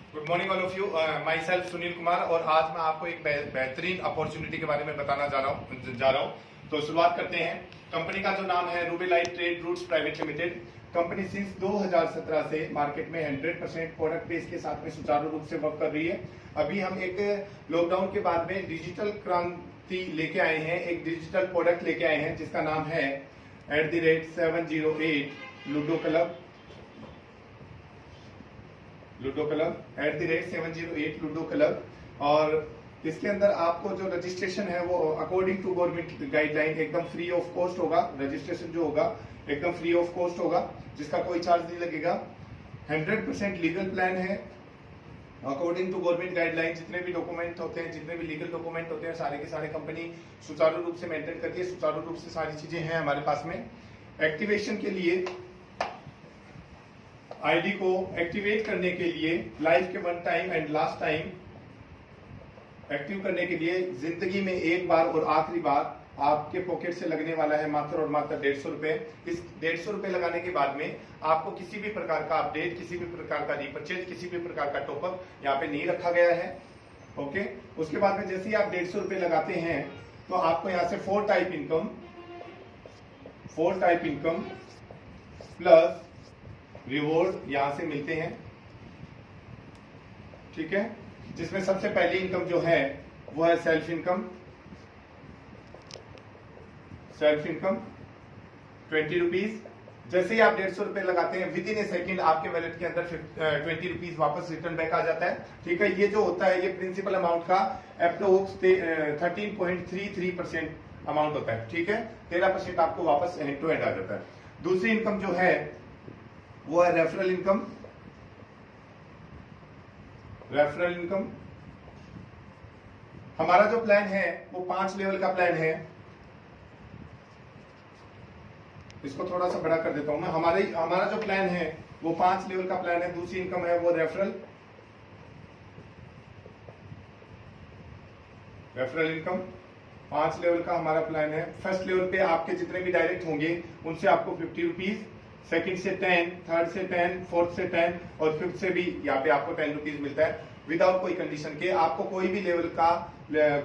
Good morning all of you. My self Sunil Kumar और आज मैं आपको एक बेहतरीन अपॉर्चुनिटी के बारे में बताना जा रहा हूँ। तो शुरुआत करते हैं। कंपनी का जो नाम है Rubellite Trade Routes Private Limited. Company since 2017 से मार्केट में 100% प्रोडक्ट बेस के साथ में सुचारू रूप से वर्क कर रही है। अभी हम एक लॉकडाउन के बाद में डिजिटल क्रांति लेके आए हैं, एक डिजिटल प्रोडक्ट लेके आए हैं जिसका नाम है @708 लूडो क्लब @708 लूडो क्लब। और इसके अंदर आपको जो रजिस्ट्रेशन है वो अकॉर्डिंग टू गवर्नमेंट गाइडलाइन एकदम फ्री ऑफ कॉस्ट होगा। रजिस्ट्रेशन जो होगा एकदम फ्री ऑफ कॉस्ट होगा, जिसका कोई चार्ज नहीं लगेगा। 100% लीगल प्लान है अकॉर्डिंग टू गवर्नमेंट गाइडलाइन। जितने भी डॉक्यूमेंट होते हैं, जितने भी लीगल डॉक्यूमेंट होते हैं, सारे के सारे कंपनी सुचारू रूप से मेंटेन करती है। सुचारू रूप से सारी चीजें हैं हमारे पास में। एक्टिवेशन के लिए आईडी को एक्टिवेट करने के लिए लाइफ के 1 time and last time active करने के लिए जिंदगी में एक बार और आखिरी बार आपके पॉकेट से लगने वाला है मात्र और मात्र 150 रुपए। इस 150 रुपए लगाने के बाद में आपको किसी भी प्रकार का अपडेट, किसी भी प्रकार का रिपर्चेज, किसी भी प्रकार का टॉपअप यहाँ पे नहीं रखा गया है। ओके, उसके बाद में जैसे ही आप 150 रुपए लगाते हैं तो आपको यहाँ से 4 टाइप इनकम प्लस रिवॉर्ड यहां से मिलते हैं। ठीक है, जिसमें सबसे पहली इनकम जो है वो है सेल्फ इनकम 20 रुपीज। जैसे ही आप 150 रुपए लगाते हैं विद इन ए सेकेंड आपके वैलेट के अंदर 20 रुपीज वापस रिटर्न बैक आ जाता है। ठीक है, ये जो होता है ये प्रिंसिपल अमाउंट का अप्रोक्स 13.33% अमाउंट होता है। ठीक है, 13% आपको वापस एंड टू एंड आ जाता है। दूसरी इनकम जो है वो है रेफरल इनकम। हमारा जो प्लान है वो 5 लेवल का प्लान है। इसको थोड़ा सा बड़ा कर देता हूं मैं। हमारा जो प्लान है वो 5 लेवल का प्लान है। दूसरी इनकम है वो रेफरल इनकम। 5 लेवल का हमारा प्लान है। फर्स्ट लेवल पे आपके जितने भी डायरेक्ट होंगे उनसे आपको 50 रुपीज, सेकंड से 10, थर्ड से 10, फोर्थ से 10 और फिफ्थ से भी यहाँ पे आपको 10 रुपीज मिलता है विदाउट कोई कंडीशन के। आपको कोई भी लेवल का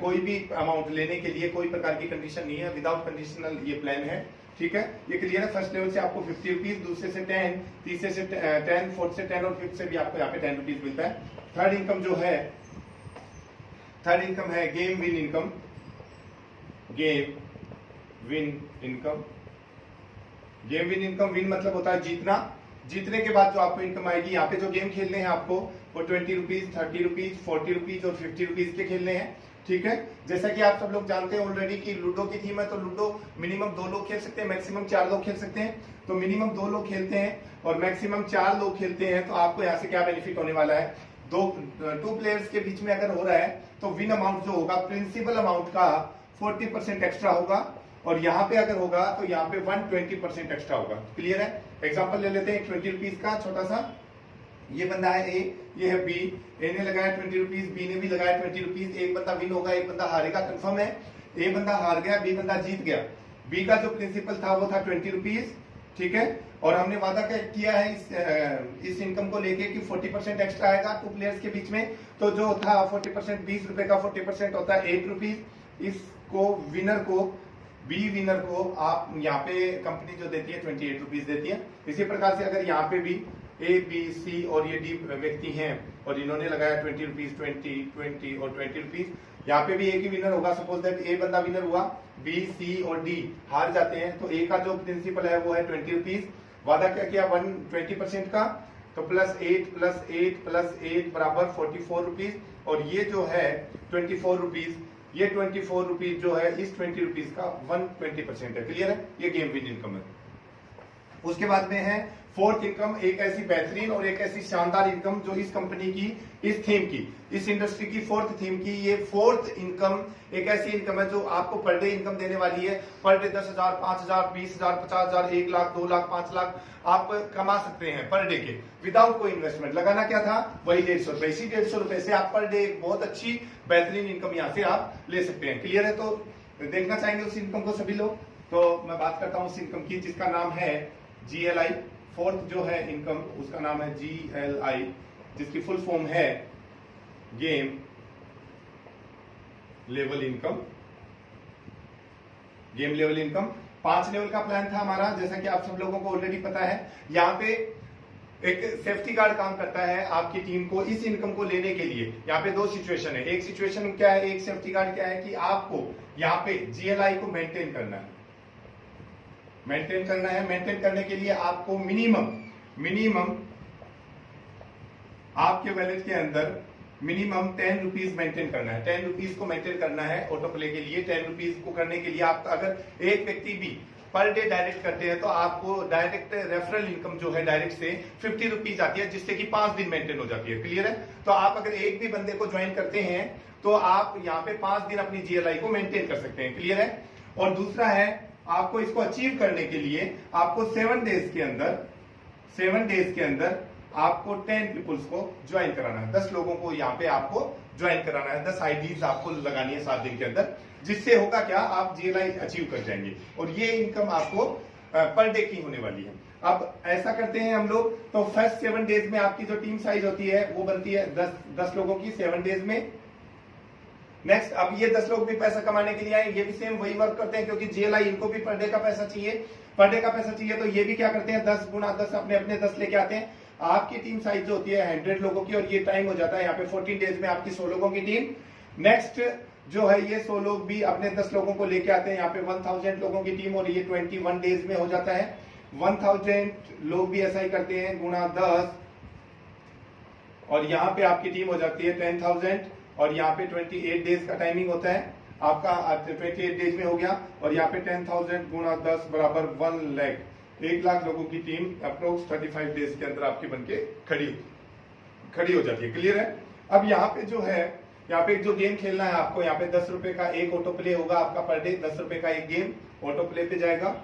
कोई भी अमाउंट लेने के लिए कोई प्रकार की कंडीशन नहीं है, विदाउट कंडीशनल ये प्लान है। ठीक है, ये क्लियर है। फर्स्ट लेवल से आपको 50 रुपीज, दूसरे से 10, तीसरे से 10, फोर्थ से 10 और फिफ्थ से भी आपको यहाँ पे 10 रुपीज मिलता है। थर्ड इनकम है गेम विन इनकम। विन मतलब होता है जीतना। जीतने के बाद जो आपको इनकम आएगी, यहाँ पे जो गेम खेलने हैं आपको वो 20 रुपीज, 30 रुपीज, 40 रुपीज और 50 रुपीज के खेलने हैं। ठीक है, जैसा कि आप सब लोग जानते हैं ऑलरेडी कि लूडो की थीम है, तो लूडो मिनिमम 2 लोग खेल सकते हैं, मैक्सिमम 4 लोग खेल सकते हैं। तो मिनिमम 2 लोग खेलते हैं और मैक्सिमम 4 लोग खेलते हैं। तो आपको यहाँ से क्या बेनिफिट होने वाला है, 2 प्लेयर्स के बीच में अगर हो रहा है तो विन अमाउंट जो होगा प्रिंसिपल अमाउंट का 40% एक्स्ट्रा होगा और यहाँ पे अगर होगा तो यहाँ पे 120% एक्स्ट्रा होगा। क्लियर है। एग्जांपल ले लेते हैं 20 रुपीज का छोटा सा। ये बंदा है ए, ये है बी। ए ने लगाया 20 रुपीज, बी ने भी लगाया 20 रुपीज। एक बंदा विन होगा, एक बंदा हारेगा, कंफर्म है। ए बंदा हार गया, बी बंदा जीत गया। बी का जो प्रिंसिपल था वो था 20 रुपीज। ठीक है, और हमने वादा किया है इस इनकम को लेके कि 40% एक्स्ट्रा आएगा 2 प्लेयर्स के बीच में। तो जो था 40%, 20 रुपए का 40% होता है 8 रुपीज। इसको बी विनर को आप यहाँ पे कंपनी जो देती है 28 रुपीज देती है। इसी प्रकार से अगर यहाँ पे भी ए, बी, सी और ये डी व्यक्ति हैं और इन्होंने लगाया 20 रुपीज, 20 और 20 रुपीज, यहाँ पे भी एक ही विनर होगा। सपोज दैट ए बंदा विनर हुआ, बी, सी और डी हार जाते हैं, तो ए का जो प्रिंसिपल है वो है 20 रुपीज। वादा क्या किया 120% का, तो +8 + 8 बराबर 44 रुपीज। और ये जो है 24 रुपीज, ये 24 रुपीज जो है इस 20 रुपीज का 120% है। क्लियर है, ये गेम विन इनकम है। उसके बाद में है फोर्थ इनकम, एक ऐसी बेहतरीन और एक ऐसी शानदार इनकम जो इस कंपनी की, इस थीम की, इस इंडस्ट्री की फोर्थ थीम की ये फोर्थ इनकम एक ऐसी इनकम है जो आपको पर डे इनकम देने वाली है। पर डे 10,000, 5,000, 20,000, 50,000, 1 लाख, 2 लाख, 5 लाख आप कमा सकते हैं पर डे के विदाउट कोई इन्वेस्टमेंट। लगाना क्या था, वही 150 रुपए। इसी 150 रुपए से आप पर डे एक बहुत अच्छी बेहतरीन इनकम यहाँ से आप ले सकते हैं। क्लियर है, तो देखना चाहेंगे उस इनकम को सभी लोग। तो मैं बात करता हूँ उस इनकम की जिसका नाम है GLI। फोर्थ जो है इनकम उसका नाम है GLI जिसकी फुल फॉर्म है game level income. Game level income 5 level का प्लान था हमारा, जैसा कि आप सब लोगों को ऑलरेडी पता है। यहाँ पे एक सेफ्टी गार्ड काम करता है आपकी टीम को इस इनकम को लेने के लिए। यहाँ पे 2 सिचुएशन है। एक सिचुएशन क्या है, एक सेफ्टी गार्ड क्या है कि आपको यहाँ पे जीएलआई को मेंटेन करना है। मेंटेन करने के लिए आपको मिनिमम आपके वैलेट के अंदर मिनिमम 10 रुपीज मेंटेन करना है। 10 रुपीज को मेंटेन करना है ऑटो प्ले के लिए। 10 रुपीज को करने के लिए आप अगर एक व्यक्ति भी पर डे डायरेक्ट करते हैं तो आपको डायरेक्ट रेफरल इनकम जो है डायरेक्ट से 50 रुपीज आती है, जिससे कि 5 दिन मेंटेन हो जाती है। क्लियर है? तो आप अगर एक भी बंदे को ज्वाइन करते हैं तो आप यहाँ पे 5 दिन अपनी जीएलआई को मेंटेन कर सकते हैं। क्लियर है? और दूसरा है, आपको इसको अचीव करने के लिए आपको 7 डेज के अंदर आपको 10 पीपुल्स को ज्वाइन कराना है। 10 लोगों को यहाँ पे आपको ज्वाइन कराना है। 10 आईडीज आपको लगानी है 7 दिन के अंदर, जिससे होगा क्या, आप जीएलआई अचीव कर जाएंगे और ये इनकम आपको पर डे की होने वाली है। अब ऐसा करते हैं हम लोग, तो फर्स्ट 7 डेज में आपकी जो टीम साइज होती है वो बनती है 10 लोगों की 7 डेज में। नेक्स्ट, अब ये 10 लोग भी पैसा कमाने के लिए आए, ये भी सेम वही वर्क करते हैं, क्योंकि जीएलआई इनको भी पर डे का पैसा चाहिए। तो ये भी क्या करते हैं, 10 गुना 10 अपने 10 लेके आते हैं। आपकी टीम साइज जो होती है 100 लोगों की, और ये टाइम हो जाता है यहाँ पे 14 डेज में आपकी 100 लोगों की टीम। नेक्स्ट जो है ये 100 लोग भी अपने 10 लोगों को लेके आते हैं यहाँ पे 1000 लोगों की टीम, और ये 21 डेज में हो जाता है। 1000 लोग भी ऐसा ही करते हैं गुना 10, और यहाँ पे आपकी टीम हो जाती है 10,000, और यहाँ पे 28 डेज का टाइमिंग होता है आपका। 28 डेज में हो गया, और यहाँ पे 10,000 गुना 10 बराबर 1 लाख, 1 लाख लोगों की टीम अप्रोक्स 35 डेज के अंदर आपकी बनके खड़ी हो जाती है। क्लियर है? अब यहाँ पे जो है, यहाँ पे जो गेम खेलना है आपको, यहाँ पे 10 रुपए का एक ऑटो प्ले होगा आपका पर डे। 10 रुपए का एक गेम ऑटो प्ले पे जाएगा।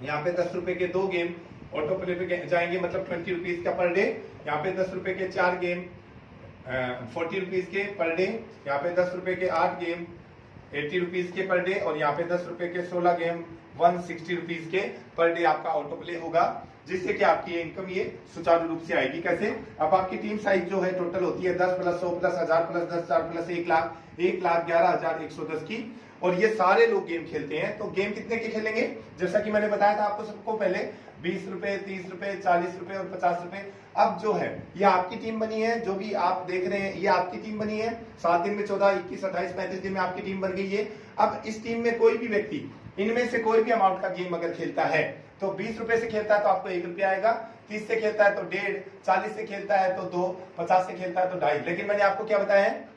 यहाँ पे 10 रुपए के 2 गेम ऑटो प्ले पे जाएंगे, मतलब 20 रुपीज का पर डे। यहाँ पे 10 रुपए के 4 गेम 40 रुपीज के पर डे। यहाँ पे 10 रुपए के 8 गेम 80 रुपीज के पर डे, और यहाँ पे 10 रुपए के 16 गेम 160 रुपीज के पर डे आपका ऑटो प्ले होगा, जिससे कि आपकी इनकम ये सुचारू रूप से आएगी। कैसे? अब आपकी टीम साइज जो है टोटल होती है 10 plus 100 plus 1000 plus 10,000 plus 1 lakh, 1,11,110 की, और ये सारे लोग गेम खेलते हैं। तो गेम कितने के खेलेंगे? जैसा कि मैंने बताया था आपको सबको पहले, 20 रुपए, 30 रुपए, 40 रुपए और 50 रुपए। अब जो है ये आपकी टीम बनी है, जो भी आप देख रहे हैं ये आपकी टीम बनी है। 7 दिन में 14, 21, 28, 35 दिन में आपकी टीम बन गई है। अब इस टीम में कोई भी व्यक्ति इनमें से कोई भी अमाउंट का गेम अगर खेलता है, तो 20 रुपए से खेलता है तो आपको 1 रुपया आएगा, 30 से खेलता है तो 1.5, 40 से खेलता है तो 2, 50 से खेलता है तो 2.5। लेकिन मैंने आपको क्या बताया है,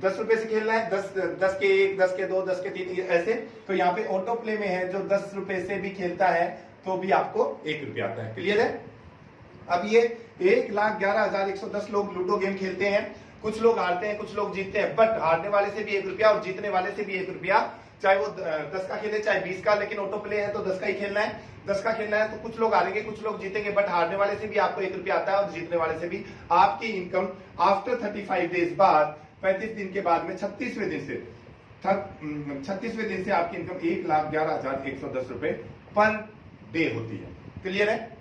10 रुपए से खेलना है, 10 के 1, 10 के 2, 10 के 3 ऐसे। तो यहाँ पे ऑटो प्ले में है जो 10 रुपए से भी खेलता है तो भी आपको 1 रुपया आता है। क्लियर है? अब ये 1,11,110 लोग लूडो गेम खेलते हैं। कुछ लोग हारते हैं, कुछ लोग जीतते हैं, बट हारने वाले से भी 1 रुपया और जीतने वाले से भी 1 रुपया, चाहे वो 10 का खेले चाहे 20 का। लेकिन ऑटो प्ले है तो 10 का ही खेलना है। 10 का खेलना है तो कुछ लोग हारेंगे, कुछ लोग जीतेंगे, बट हारने वाले से भी आपको 1 रुपया आता है और जीतने वाले से भी। आपकी इनकम आफ्टर 35 डेज बाद, 35 दिन के बाद में 36वें दिन से आपकी इनकम 1,11,110 रुपए पर डे होती है। क्लियर है?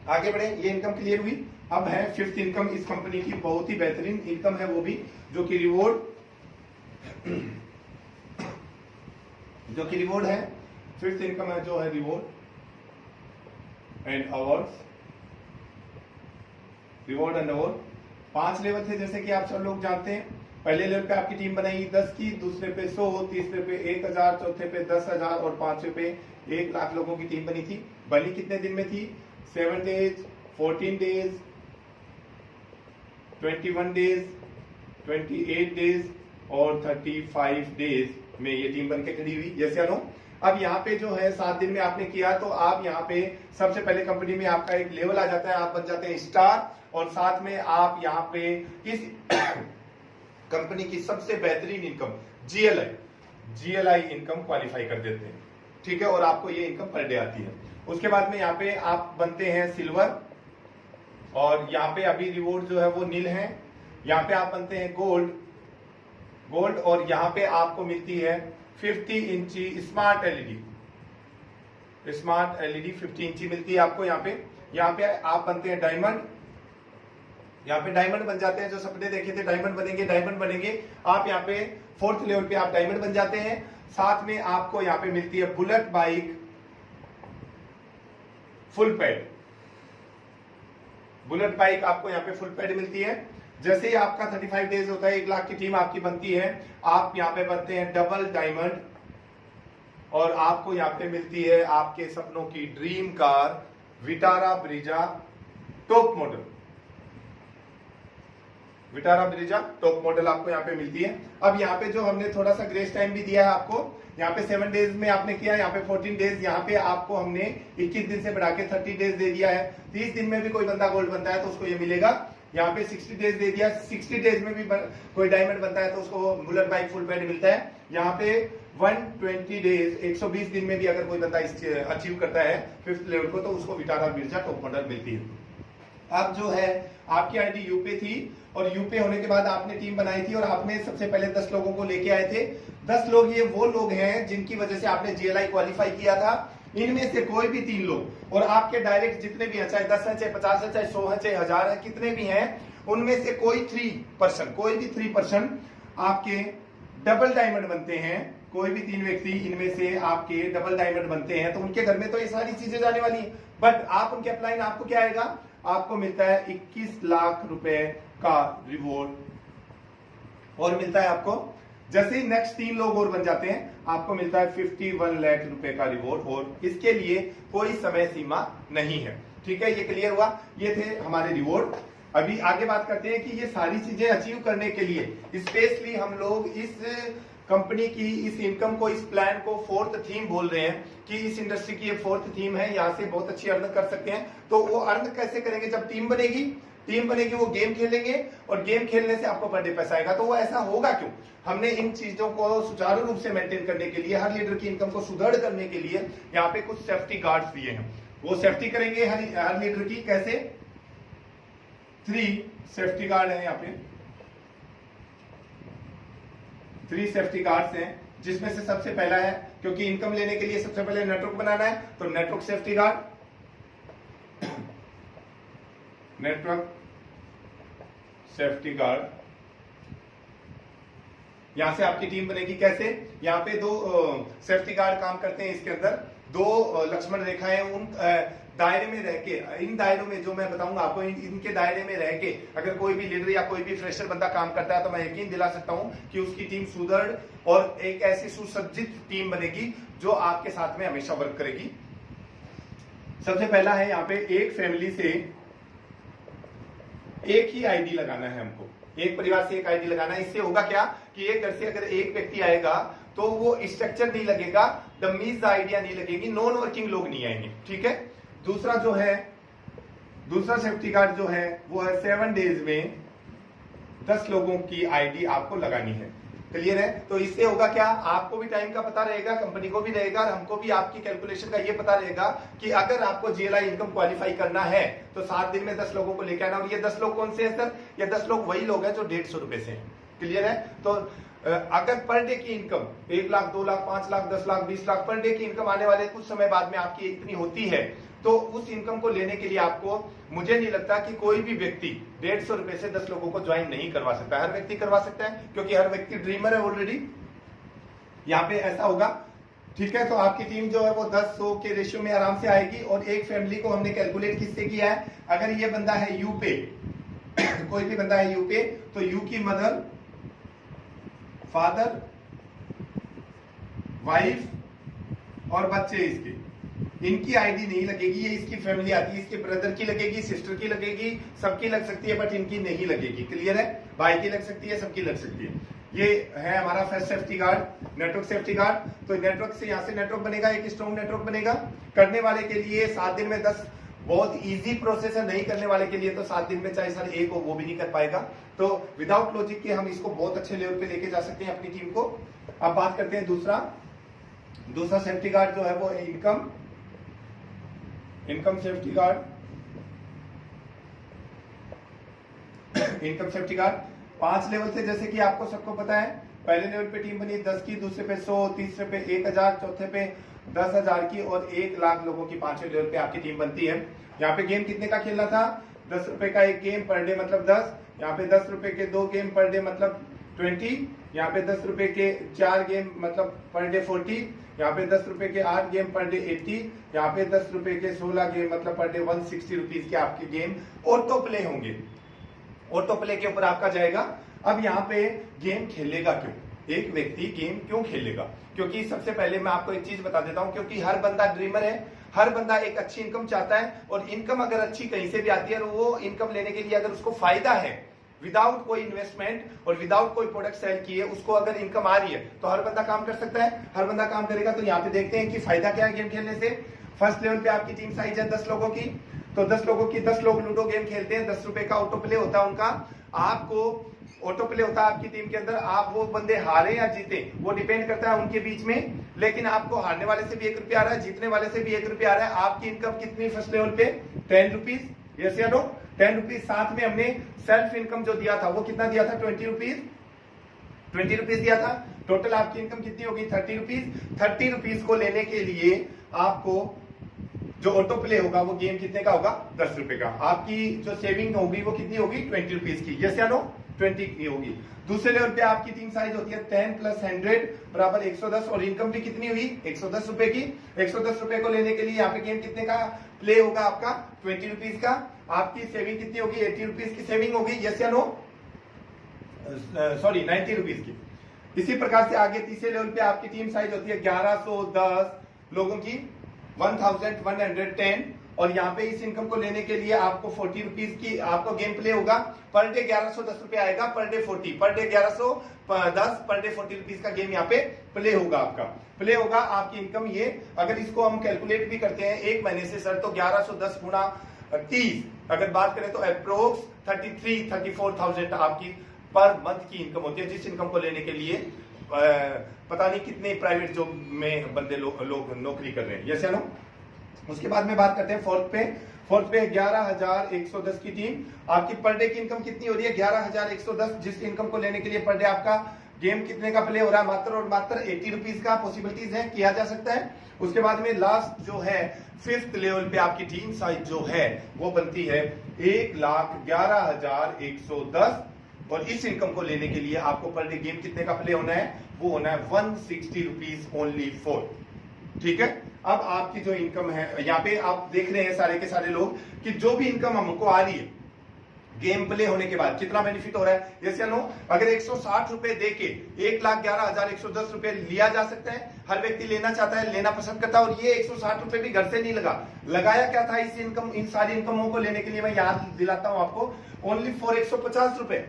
आगे बढ़े, ये इनकम क्लियर हुई। अब है 5th इनकम। इस कंपनी की बहुत ही बेहतरीन इनकम है, वो भी जो कि रिवॉर्ड है। 5th इनकम है जो है रिवॉर्ड एंड अवार्ड्स। 5 लेवल थे जैसे कि आप सब लोग जानते हैं। पहले लेवल पे आपकी टीम बनाई 10 की, दूसरे पे 100, तीसरे पे 1000, चौथे पे 10,000 और 5वें पे 1 लाख लोगों की टीम बनी थी। बनी कितने दिन में थी? 7 डेज, 14 डेज, 21 डेज, 28 डेज और 35 डेज में ये टीम बनके खड़ी हुई। यस या नो? अब यहाँ पे जो है 7 दिन में आपने किया तो आप यहाँ पे सबसे पहले कंपनी में आपका एक लेवल आ जाता है, आप बन जाते हैं स्टार, और साथ में आप यहाँ पे इस कंपनी की सबसे बेहतरीन इनकम जीएलआई इनकम क्वालिफाई कर देते हैं। ठीक है? और आपको ये इनकम पर डे आती है। उसके बाद में यहाँ पे आप बनते हैं सिल्वर, और यहाँ पे अभी रिवॉर्ड जो है वो नील है। यहाँ पे आप बनते हैं गोल्ड, और यहाँ पे आपको मिलती है 50 इंची स्मार्ट एलईडी 50 इंची मिलती है आपको यहाँ पे। यहाँ पे आप बनते हैं डायमंड, यहाँ पे डायमंड बन जाते हैं, जो सपने देखे थे डायमंड बनेंगे, डायमंड बनेंगे। आप यहाँ पे 4th लेवल पे आप डायमंड बन जाते हैं। साथ में आपको यहाँ पे मिलती है bullet bike full pad. Bullet bike आपको यहाँ पे फुल पैड मिलती है। जैसे ही आपका 35 डेज होता है, 1 लाख की टीम आपकी बनती है, आप यहाँ पे बनते हैं डबल डायमंड और आपको यहाँ पे मिलती है आपके सपनों की dream car Vitara Brezza top model. Vitara Brezza top model आपको यहाँ पे मिलती है। अब यहाँ पे जो हमने थोड़ा सा ग्रेस टाइम भी दिया है आपको, यहाँ पे 7 डेज में आपने किया, यहाँ पे 14 डेज, यहाँ पे आपको हमने 21 दिन से बढ़ा के 30 डेज दे दिया है। 30 दिन में भी कोई बंदा गोल्ड बनता है तो उसको ये मिलेगा। यहाँ पे 60 डेज दे दिया, 60 डेज में भी कोई डायमंड बनता है तो उसको बुलेट बाइक फुल पैड मिलता है। यहाँ पे 120 डेज 120 दिन में भी अगर कोई बंदा अचीव करता है 5th लेवल को तो उसको विटारा ब्रीजा टॉप मॉडल मिलती है। अब जो है आपकी आईडी यूपे थी और यूपे होने के बाद आपने टीम बनाई थी और आपने सबसे पहले 10 लोगों को लेके आए थे। 10 लोग ये वो लोग हैं जिनकी वजह से आपने जीएलआई क्वालिफाई किया था। इनमें से कोई भी 3 लोग और आपके डायरेक्ट जितने भी हैं, चाहे 10 है, चाहे 50 है, चाहे 100 है, चाहे 1000 है, कितने भी हैं, उनमें से कोई भी 3% आपके डबल डायमंड बनते हैं। कोई भी 3 व्यक्ति इनमें से आपके डबल डायमंड बनते हैं तो उनके घर में तो ये सारी चीजें जाने वाली है। बट आप उनके अपलाइन आपको क्या आएगा, आपको मिलता है 21 लाख रुपए का रिवॉर्ड और मिलता है आपको, जैसे ही नेक्स्ट 3 लोग और बन जाते हैं आपको मिलता है 51 लाख रुपए का रिवॉर्ड और इसके लिए कोई समय सीमा नहीं है। ठीक है, ये क्लियर हुआ। ये थे हमारे रिवॉर्ड। अभी आगे बात करते हैं कि ये सारी चीजें अचीव करने के लिए स्पेशली हम लोग इस कंपनी की इस इनकम को, इस प्लान को 4th थीम बोल रहे हैं कि इस इंडस्ट्री की ये 4th थीम है, यहाँ से बहुत अच्छी अर्न कर सकते हैं। तो वो अर्न कैसे करेंगे, जब टीम बनेगी वो गेम खेलेंगे और गेम खेलने से आपको पर डे पैसा आएगा। तो वो ऐसा होगा क्यों, हमने इन चीजों को सुचारू रूप से मेंटेन करने के लिए, हर लीडर की इनकम को सुदृढ़ करने के लिए यहाँ पे कुछ सेफ्टी गार्ड्स दिए हैं। वो सेफ्टी करेंगे हर लीडर की, कैसे, 3 सेफ्टी गार्ड है यहाँ पे, 3 सेफ्टी गार्ड्स हैं, जिसमें से सबसे पहला है, क्योंकि इनकम लेने के लिए सबसे पहले नेटवर्क बनाना है तो network safety guard, network safety guard, यहां से आपकी टीम बनेगी। कैसे, यहाँ पे 2 सेफ्टी गार्ड काम करते हैं, इसके अंदर 2 लक्ष्मण रेखाएं उन दायरे में रह के, इन दायरों में जो मैं बताऊंगा आपको, इनके दायरे में रह के अगर कोई भी लीडर या कोई भी फ्रेशर बंदा काम करता है तो मैं यकीन दिला सकता हूं कि उसकी टीम सुदृढ़ और एक ऐसी सुसज्जित टीम बनेगी जो आपके साथ में हमेशा वर्क करेगी। सबसे पहला है यहाँ पे एक फैमिली से एक ही आईडी लगाना है हमको, एक परिवार से एक आईडी लगाना है। इससे होगा क्या कि एक घर से अगर एक व्यक्ति आएगा तो वो स्ट्रक्चर नहीं लगेगा, डमीज आइडिया नहीं लगेगी, नॉन वर्किंग लोग नहीं आएंगे। ठीक है, दूसरा जो है, दूसरा सेफ्टी गार्ड जो है वो है 7 डेज में 10 लोगों की आईडी आपको लगानी है। क्लियर है, तो इससे होगा क्या, आपको भी टाइम का पता रहेगा, कंपनी को भी रहेगा और हमको भी आपकी कैलकुलेशन का ये पता रहेगा कि अगर आपको जीएलआई इनकम क्वालिफाई करना है तो 7 दिन में 10 लोगों को लेकर आना। और ये 10 लोग कौन से हैं सर, ये 10 लोग वही लोग हैं जो 150 रुपए से हैं। क्लियर है, तो अगर पर डे की income 1 lakh, 2 lakh, 5 lakh, 10 lakh, 20 lakh per day की इनकम आने वाले कुछ समय बाद में आपकी इतनी होती है तो उस इनकम को लेने के लिए आपको, मुझे नहीं लगता कि कोई भी व्यक्ति 150 रुपए से 10 लोगों को ज्वाइन नहीं करवा सकता। हर व्यक्ति करवा सकता है क्योंकि हर व्यक्ति ड्रीमर है ऑलरेडी। यहाँ पे ऐसा होगा। ठीक है, तो आपकी टीम जो है वो 10-100 के रेशियो में आराम से आएगी। और एक फैमिली को हमने कैलकुलेट किससे किया है, अगर ये बंदा है यू पे कोई भी बंदा है यू पे, तो यू की मदर, फादर, वाइफ और बच्चे इसके, इनकी आईडी नहीं लगेगी। ये इसकी फैमिली आती है, इसके ब्रदर की लगेगी, सिस्टर की लगेगी, सबकी लग सकती है, बट इनकी नहीं लगेगी। क्लियर है, भाई की लग सकती है, सबकी लग सकती है। ये है हमारा first safety guard, network safety guard. तो नेटवर्क से यहां से नेटवर्क बनेगा, एक स्ट्रॉन्ग नेटवर्क बनेगा। करने वाले के लिए 7 दिन में 10 बहुत इजी प्रोसेस है, नहीं करने वाले के लिए तो 7 दिन में चाहे सर एक हो वो भी नहीं कर पाएगा। तो विदाउट लॉजिक के हम इसको बहुत अच्छे लेवल पे लेके जा सकते हैं अपनी टीम को। अब बात करते हैं दूसरा सेफ्टी गार्ड जो है वो income safety guard. Income safety guard 5 level थे, जैसे कि आपको सबको पता है। पहले लेवल पे टीम बनी 10 की, दूसरे पे 100, तीसरे पे 1000, चौथे पे 10,000 की और 1 लाख लोगों की 5वें लेवल पे आपकी टीम बनती है। यहाँ पे गेम कितने का खेलना था, ₹10 का एक गेम पर डे मतलब 10, यहाँ पे ₹10 के 2 गेम पर डे मतलब 20, यहाँ पे ₹10 के 4 गेम मतलब पर डे 40, यहाँ पे ₹10 के 8 गेम पर डे 80, यहाँ पे ₹10 के 16 गेम मतलब पर डे 160 रुपीज के आपके गेम ऑटो प्ले होंगे। ऑटो प्ले के ऊपर आपका जाएगा। अब यहाँ पे गेम खेलेगा क्यों, एक व्यक्ति गेम क्यों खेलेगा? क्योंकि सबसे पहले मैं आपको एक चीज बता देता हूं, क्योंकि हर बंदा ड्रीमर है, हर बंदा एक अच्छी इनकम चाहता है, और इनकम अगर अच्छी कहीं से भी आती है और वो इनकम लेने के लिए अगर उसको फायदा है, विदाउट कोई इन्वेस्टमेंट और विदाउट कोई प्रोडक्ट सेल किए उसको अगर इनकम आ रही है, तो हर बंदा काम कर सकता है, हर बंदा काम करेगा। तो यहाँ पे देखते हैं कि फायदा क्या है गेम खेलने से। फर्स्ट लेवल पे आपकी टीम साइज है 10 लोगों की, तो 10 लोगों की 10 लोग लूडो गेम खेलते हैं। ₹10 का ऑटो प्ले होता है उनका, आपको ऑटो प्ले होता है आपकी टीम के अंदर। आप वो बंदे हारे या जीते वो डिपेंड करता है उनके बीच में, लेकिन आपको हारने वाले से भी ₹1 आ रहा है, जीतने वाले से भी ₹1 आ रहा है। आपकी इनकम कितनी फर्स्ट लेवल पे? ₹10। यस या नो? ₹10। साथ में हमने सेल्फ इनकम जो दिया था वो कितना दिया था? ₹20 दिया था। टोटल आपकी इनकम कितनी होगी? ₹30। ₹30 को लेने के लिए आपको जो ऑटो प्ले होगा वो गेम कितने का होगा? ₹10 का। आपकी जो सेविंग होगी वो कितनी होगी? ₹20 की। यस या नो? 20 की होगी। दूसरे लेवल पे आपकी टीम साइज होती है 10 + 100 बराबर 110, और इनकम भी कितनी हुई? ₹110 की। ₹110 को लेने के लिए यहाँ पे गेम कितने का प्ले होगा आपका? ₹20 का। आपकी सेविंग कितनी होगी? ₹80 की सेविंग होगी। यस या नो? सॉरी, ₹90 की। इसी प्रकार से आगे तीसरे लेवल पे आपकी टीम साइज होती है 1110 लोगों की, 1110, और यहाँ पे इस इनकम को लेने के लिए आपको ₹40 की आपको गेम प्ले होगा। पर डे ₹1110 आएगा, per day 40, per day 1110, per day ₹40 का गेम यहाँ पे प्ले होगा आपका। प्ले होगा आपकी इनकम ये, अगर इसको हम कैलकुलेट भी करते हैं एक महीने से सर, तो 1110 गुणा 30 अगर बात करें तो अप्रोक्स 34,000 आपकी पर मंथ की इनकम होती है, जिस इनकम को लेने के लिए पता नहीं कितने प्राइवेट जॉब में बंदे लोग नौकरी कर रहे हैं। यस या नो? उसके बाद में बात करते हैं फोर्थ पे 11,110 की टीम, आपकी पर डे की इनकम कितनी हो रही है? 11,110, जिस इनकम को लेने के लिए पर डे आपका गेम कितने का प्ले हो रहा है? मात्र और मात्र ₹80 का पॉसिबिलिटीज है, किया जा सकता है। उसके बाद में लास्ट जो है फिफ्थ लेवल पे आपकी टीम साइज जो है वो बनती है 1,11,110, और इस इनकम को लेने के लिए आपको पर डे गेम कितने का प्ले होना है? वो होना है ₹160 ओनली फॉर। ठीक है। अब आपकी जो इनकम है यहाँ पे आप देख रहे हैं सारे के सारे लोग कि जो भी इनकम हमको आ रही है गेम प्ले होने के बाद कितना बेनिफिट हो रहा है? यस या नो? अगर ₹160 दे के 1,11,110 रुपए लिया जा सकता है, हर व्यक्ति लेना चाहता है, लेना पसंद करता है, और ये ₹160 भी घर से नहीं लगाया क्या था इस इनकम, इन सारी इनकमों को लेने के लिए मैं याद दिलाता हूं आपको, ओनली फॉर ₹150।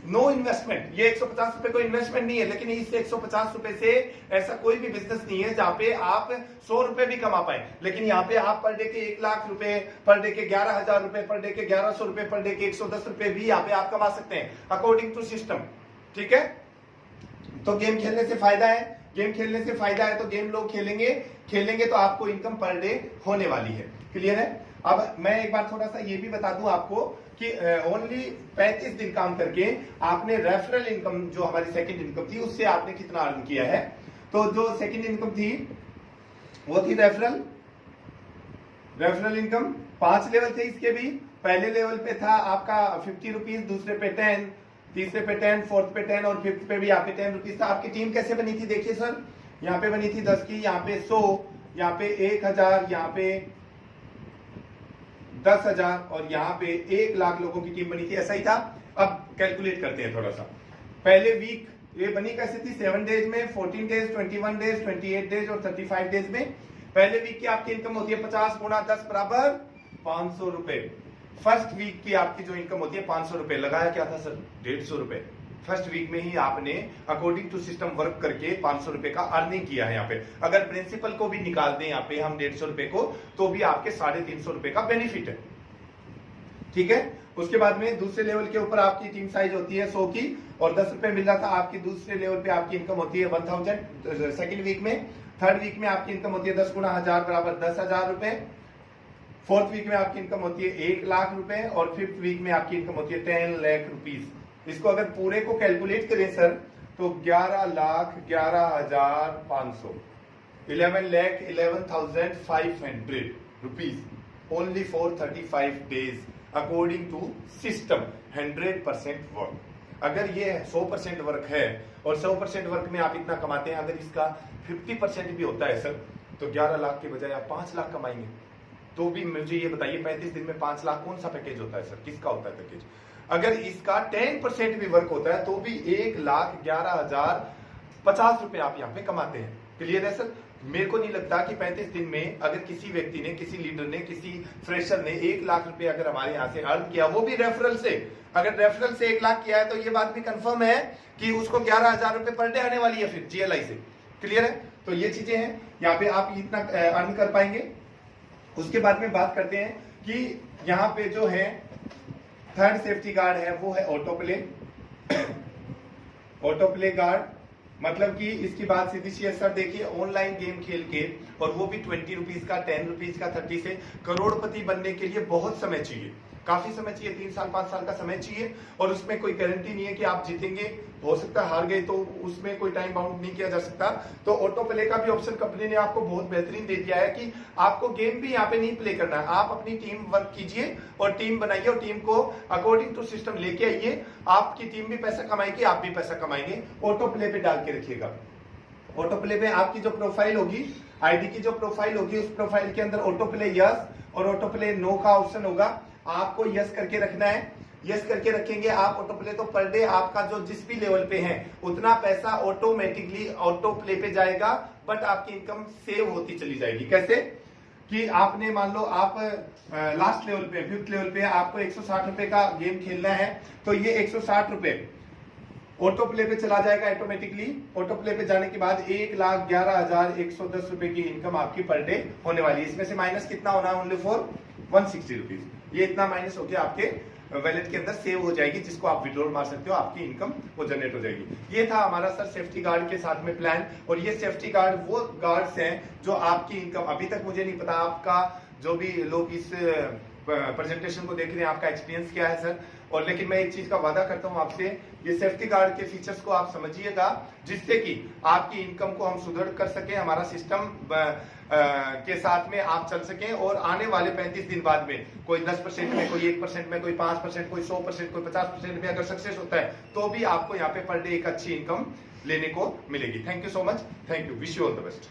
No investment. ये ₹150 को इन्वेस्टमेंट नहीं है, लेकिन इस ₹150 से ऐसा कोई भी बिजनेस नहीं है जहां पे आप ₹100 भी कमा पाए, लेकिन यहाँ पे आप पर डे के ₹1,00,000, पर डे के ₹11,000, पर डे के ₹1,100, पर डे के ₹110 भी यहाँ पे आप कमा सकते हैं अकॉर्डिंग टू सिस्टम। ठीक है। तो गेम खेलने से फायदा है, गेम खेलने से फायदा है, तो गेम लोग खेलेंगे तो आपको इनकम पर डे होने वाली है। क्लियर है? अब मैं एक बार थोड़ा सा ये भी बता दूं आपको कि ओनली 35 दिन काम करके आपने रेफरल इनकम जो हमारी सेकंड इनकम थी उससे आपने कितना अर्न किया है। तो जो सेकंड इनकम थी वो थी रेफरल इनकम। 5 लेवल थे इसके भी। पहले लेवल पे था आपका ₹50, दूसरे पे 10, तीसरे पे 10, फोर्थ पे 10 और फिफ्थ पे भी यहाँ पे ₹10 था। आपकी टीम कैसे बनी थी देखिए सर, यहाँ पे बनी थी 10 की, यहाँ पे 100, यहाँ पे 1,000, यहाँ पे 10,000 और यहाँ पे 1,00,000 लोगों की टीम बनी थी। ऐसा ही था। अब कैलकुलेट करते हैं थोड़ा सा। पहले वीक ये बनी कैसे थी? 7 डेज में, 14 डेज, 21 डेज, 28 डेज और 35 डेज में। पहले वीक की आपकी इनकम होती है 50 गुणा 10 बराबर ₹500। फर्स्ट वीक की आपकी जो इनकम होती है ₹500। लगाया क्या था सर? ₹150। फर्स्ट वीक में ही आपने अकॉर्डिंग टू सिस्टम वर्क करके ₹500 का अर्निंग किया है। यहाँ पे अगर प्रिंसिपल को भी निकाल दें यहाँ पे हम ₹150 को, तो भी आपके ₹350 का बेनिफिट है। ठीक है। उसके बाद में दूसरे लेवल के ऊपर आपकी टीम साइज होती है 100 की और ₹10 मिल रहा था। आपकी दूसरे लेवल पे आपकी इनकम होती है 1000 सेकेंड वीक में। थर्ड वीक में आपकी इनकम होती है 10 गुणा 1000 बराबर ₹10,000। फोर्थ वीक में आपकी इनकम होती है ₹1,00,000 और फिफ्थ वीक में आपकी इनकम होती है ₹10,00,000। इसको अगर पूरे को कैलकुलेट करें सर तो 11,11,500 ₹11,11,500 only for 35 days according to system 100% work. अगर ये 100% वर्क है और 100% वर्क में आप इतना कमाते हैं, अगर इसका 50% भी होता है सर, तो 11 लाख के बजाय आप 5 लाख कमाएंगे। तो भी मुझे ये बताइए 35 दिन में 5 लाख कौन सा पैकेज होता है सर, किसका होता है पैकेज? अगर इसका 10% भी वर्क होता है तो भी 1,11,050 रुपए आप यहाँ पे कमाते हैं। क्लियर है सर? मेरे को नहीं लगता कि 35 दिन में अगर किसी व्यक्ति ने, किसी लीडर ने, किसी फ्रेशर ने 1 लाख रुपए अगर हमारे यहाँ से अर्न किया, वो भी रेफरल से, अगर रेफरल से 1 लाख किया है तो ये बात भी कंफर्म है कि उसको 11,000 रुपए पर डे आने वाली है फिर GLI से। क्लियर है? तो ये चीजें हैं, यहाँ पे आप इतना अर्न कर पाएंगे। उसके बाद में बात करते हैं कि यहाँ पे जो है थर्ड सेफ्टी गार्ड है वो है auto play. Auto play guard मतलब कि इसकी बात सीधी सी है सर, देखिए ऑनलाइन गेम खेल के, और वो भी 20 रुपीज का, 10 रुपीज का, 30 से करोड़पति बनने के लिए बहुत समय चाहिए, काफी समय चाहिए, 3 साल 5 साल का समय चाहिए। और उसमें कोई गारंटी नहीं है कि आप जीतेंगे, हो सकता है हार गए, तो उसमें कोई टाइम बाउंड नहीं किया जा सकता। तो ऑटो प्ले का भी ऑप्शन कंपनी ने आपको बहुत बेहतरीन दे दिया है कि आपको गेम भी यहाँ पे नहीं प्ले करना है, आप अपनी टीम वर्क कीजिए और टीम बनाइए और टीम को अकॉर्डिंग टू सिस्टम लेके आइए। आपकी टीम भी पैसा कमाएगी, आप भी पैसा कमाएंगे। ऑटो प्ले पे डाल के रखिएगा। ऑटो प्ले में आपकी जो प्रोफाइल होगी, आईडी की जो प्रोफाइल होगी, उस प्रोफाइल के अंदर ऑटो प्ले यस और ऑटो प्ले नो का ऑप्शन होगा। आपको यस करके रखना है। यस करके रखेंगे आप ऑटो प्ले, तो पर डे आपका जो जिस भी लेवल पे है उतना पैसा ऑटोमेटिकली ऑटो प्ले पे जाएगा, बट आपकी इनकम सेव होती चली जाएगी। कैसे? कि आपने मान लो आप लास्ट लेवल पे, 5th लेवल पे, आपको 160 रुपए का गेम खेलना है, तो ये 160 रुपए ऑटो प्ले पे चला जाएगा ऑटोमेटिकली। ऑटो प्ले पे जाने के बाद 1,11,110 रुपए की इनकम आपकी पर डे होने वाली है। इसमें से माइनस कितना होना है? Only for 160 rupees. ये इतना माइनस होकर आपके वैलेट के अंदर सेव हो जाएगी, जिसको आप विड्रॉल मार सकते हो, आपकी इनकम वो जनरेट हो जाएगी। ये था हमारा सर सेफ्टी गार्ड के साथ में प्लान। और ये सेफ्टी गार्ड वो गार्ड्स हैं जो आपकी इनकम, अभी तक मुझे नहीं पता आपका जो भी लोग इस प्रेजेंटेशन को देख रहे हैं आपका एक्सपीरियंस क्या है सर, और लेकिन मैं एक चीज का वादा करता हूं आपसे, ये सेफ्टी गार्ड के फीचर्स को आप समझिएगा, जिससे कि आपकी इनकम को हम सुदृढ़ कर सकें, हमारा सिस्टम के साथ में आप चल सकें, और आने वाले 35 दिन बाद में कोई 10% में, कोई 1% में, कोई 5%, कोई 100%, कोई 50% में अगर सक्सेस होता है तो भी आपको यहाँ पे पर डे एक अच्छी इनकम लेने को मिलेगी। Thank you so much, thank you, wish you all the best.